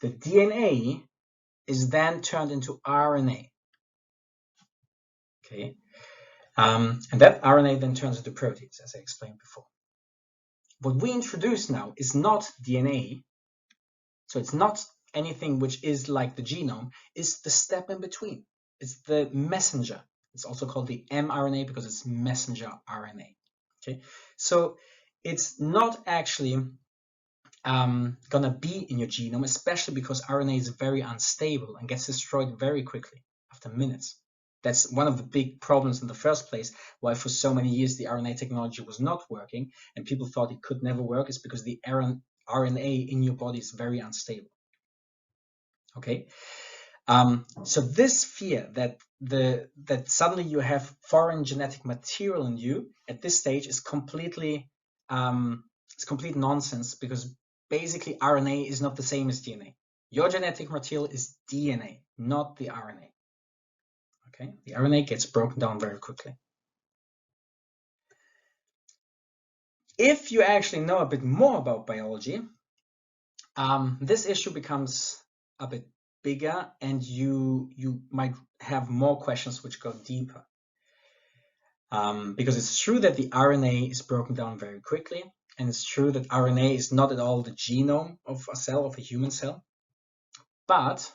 the DNA is then turned into RNA. Okay, and that RNA then turns into proteins, as I explained before. What we introduce now is not DNA, so it's not anything which is like the genome, it's the step in between. It's the messenger. It's also called the mRNA because it's messenger RNA. Okay, so it's not actually gonna be in your genome, especially because RNA is very unstable and gets destroyed very quickly after minutes. That's one of the big problems in the first place, why for so many years the RNA technology was not working and people thought it could never work, is because the RNA in your body is very unstable. Okay, so this fear that suddenly you have foreign genetic material in you at this stage is complete nonsense, because basically RNA is not the same as DNA. Your genetic material is DNA, not the RNA. Okay, the RNA gets broken down very quickly. If you actually know a bit more about biology, this issue becomes a bit bigger, and you might have more questions which go deeper. Because it's true that the RNA is broken down very quickly, and it's true that RNA is not at all the genome of a cell, of a human cell. But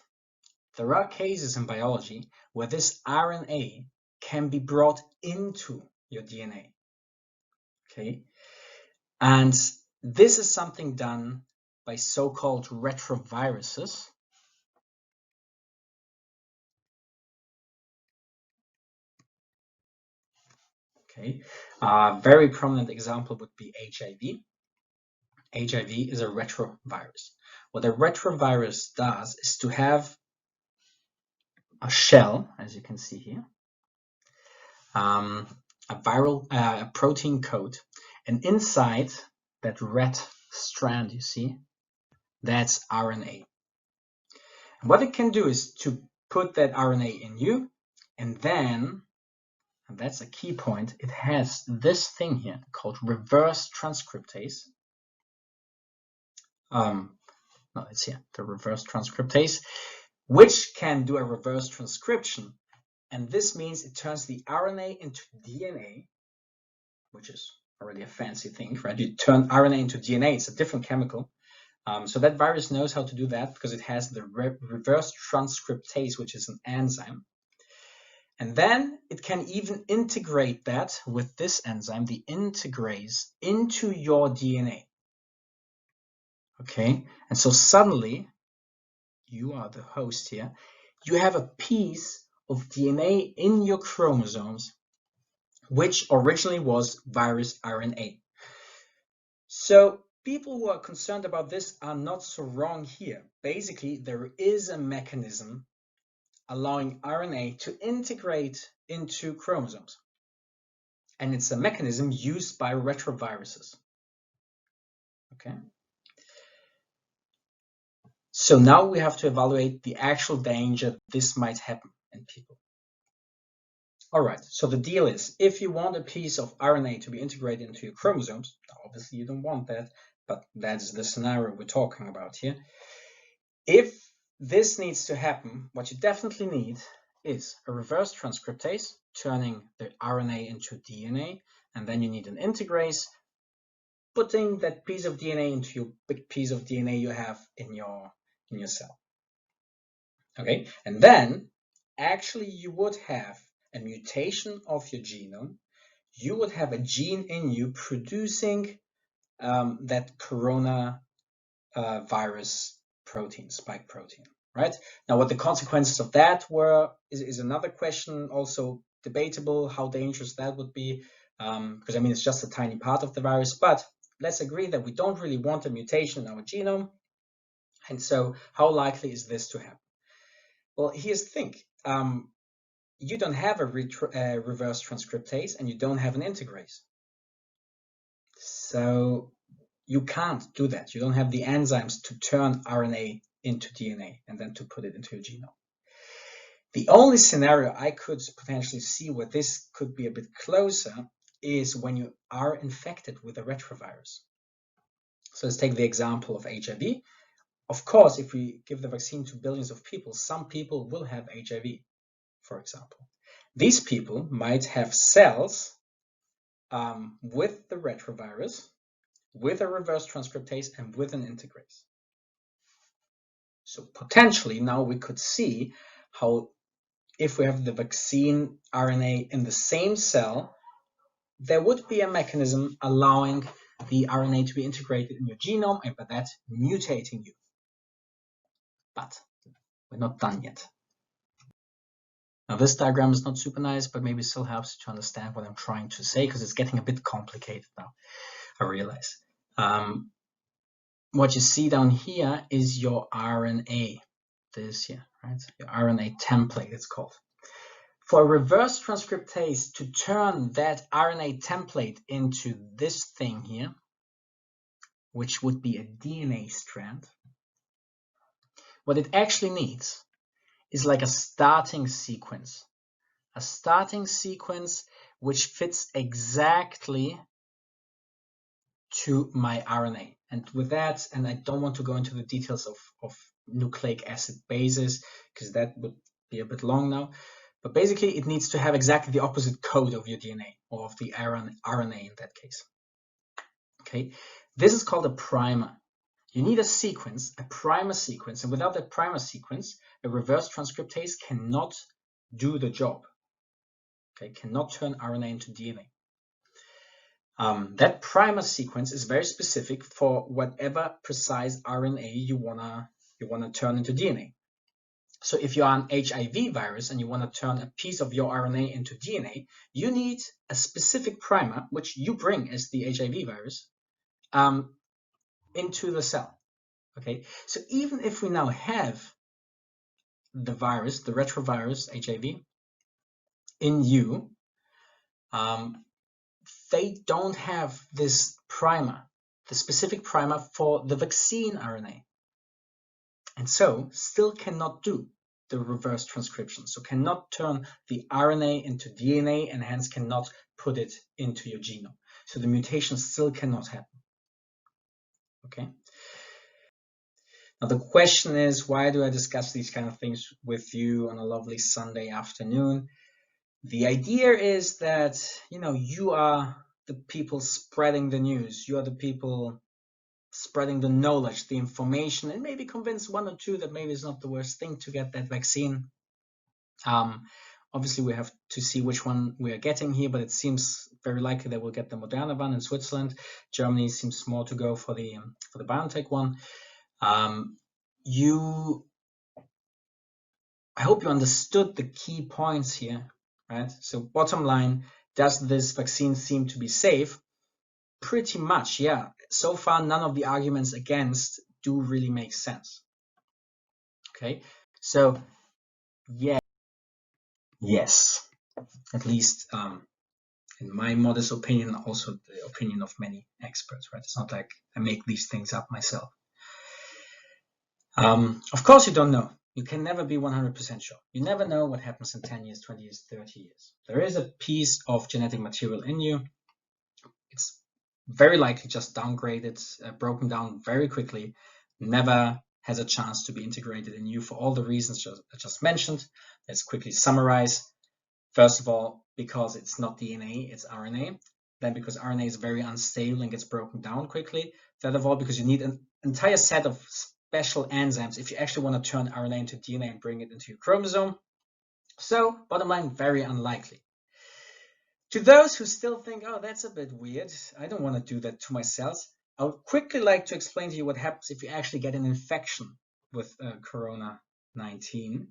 there are cases in biology where this RNA can be brought into your DNA. Okay, and this is something done by so-called retroviruses. Okay, a very prominent example would be HIV. HIV is a retrovirus. What a retrovirus does is to have a shell, as you can see here, a protein coat, and inside that red strand you see, that's RNA. And what it can do is to put that RNA in you, and then, and that's a key point, it has this thing here called reverse transcriptase. No, it's here, the reverse transcriptase, which can do a reverse transcription. And this means it turns the RNA into DNA, which is already a fancy thing, right? You turn RNA into DNA, it's a different chemical. So that virus knows how to do that because it has the reverse transcriptase, which is an enzyme. And then it can even integrate that with this enzyme, the integrase, into your DNA. Okay, and so suddenly, you are the host here, you have a piece of DNA in your chromosomes, which originally was virus RNA. So people who are concerned about this are not so wrong here. Basically, there is a mechanism allowing RNA to integrate into chromosomes. And it's a mechanism used by retroviruses. Okay. So now we have to evaluate the actual danger this might happen in people. All right, so the deal is, if you want a piece of RNA to be integrated into your chromosomes, obviously you don't want that, but that's the scenario we're talking about here. If this needs to happen, what you definitely need is a reverse transcriptase, turning the RNA into DNA, and then you need an integrase, putting that piece of DNA into your big piece of DNA you have in your cell. Okay, and then actually you would have a mutation of your genome. You would have a gene in you producing that corona virus protein, spike protein, right? Now, what the consequences of that were is another question, also debatable how dangerous that would be, because I mean, it's just a tiny part of the virus, but let's agree that we don't really want a mutation in our genome. And so how likely is this to happen? Well, here's the thing. You don't have a reverse transcriptase and you don't have an integrase. So you can't do that. You don't have the enzymes to turn RNA into DNA and then to put it into your genome. The only scenario I could potentially see where this could be a bit closer is when you are infected with a retrovirus. So let's take the example of HIV. Of course, if we give the vaccine to billions of people, some people will have HIV, for example. These people might have cells with the retrovirus, with a reverse transcriptase, and with an integrase. So potentially now we could see how if we have the vaccine RNA in the same cell, there would be a mechanism allowing the RNA to be integrated in your genome and by that mutating you. But we're not done yet. Now this diagram is not super nice, but maybe still helps to understand what I'm trying to say because it's getting a bit complicated now, I realize. What you see down here is your RNA, this here, right? Your RNA template, it's called. For a reverse transcriptase to turn that RNA template into this thing here, which would be a DNA strand, what it actually needs is like a starting sequence. A starting sequence which fits exactly to my RNA. And with that, and I don't want to go into the details of nucleic acid bases because that would be a bit long now, but basically it needs to have exactly the opposite code of your DNA or of the RNA in that case. Okay, this is called a primer. You need a sequence, a primer sequence, and without that primer sequence, a reverse transcriptase cannot do the job. Okay, cannot turn RNA into DNA. That primer sequence is very specific for whatever precise RNA you wanna turn into DNA. So if you are an HIV virus and you want to turn a piece of your RNA into DNA, you need a specific primer, which you bring as the HIV virus, into the cell. Okay, so even if we now have the virus, the retrovirus HIV, in you, they don't have this primer, the specific primer for the vaccine RNA. And so still cannot do the reverse transcription. So cannot turn the RNA into DNA and hence cannot put it into your genome. So the mutation still cannot happen. Okay. Now the question is, why do I discuss these kind of things with you on a lovely Sunday afternoon? The idea is that, you are the people spreading the news. You are the people spreading the knowledge, the information, and maybe convince one or two that maybe it's not the worst thing to get that vaccine. Obviously, we have to see which one we are getting here, but it seems very likely that we'll get the Moderna one in Switzerland. Germany seems more to go for the BioNTech one. I hope you understood the key points here, right? So bottom line, does this vaccine seem to be safe? Pretty much, yeah. So far, none of the arguments against do really make sense. Okay, so yeah, yes, at least in my modest opinion, also the opinion of many experts, right? It's not like I make these things up myself. Of course, you don't know. You can never be 100% sure. You never know what happens in 10 years, 20 years, 30 years. There is a piece of genetic material in you. It's very likely just downgraded, broken down very quickly, never has a chance to be integrated in you for all the reasons I just mentioned. Let's quickly summarize. First of all, because it's not DNA, it's RNA. Then because RNA is very unstable and gets broken down quickly. Third of all, because you need an entire set of special enzymes if you actually want to turn RNA into DNA and bring it into your chromosome. So, bottom line, very unlikely. To those who still think, oh, that's a bit weird, I don't want to do that to my cells, I would quickly like to explain to you what happens if you actually get an infection with corona-19.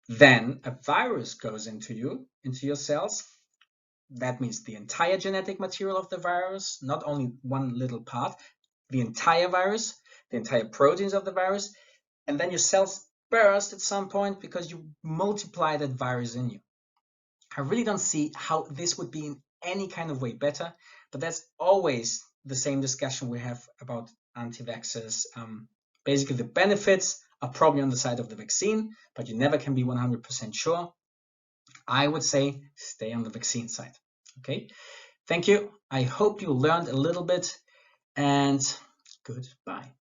Then a virus goes into your cells. That means the entire genetic material of the virus, not only one little part, the entire virus, the entire proteins of the virus, and then your cells burst at some point because you multiply that virus in you. I really don't see how this would be in any kind of way better, but that's always the same discussion we have about anti-vaxxers. Basically, the benefits are probably on the side of the vaccine, but you never can be 100% sure. I would say stay on the vaccine side. Okay, thank you. I hope you learned a little bit, and goodbye.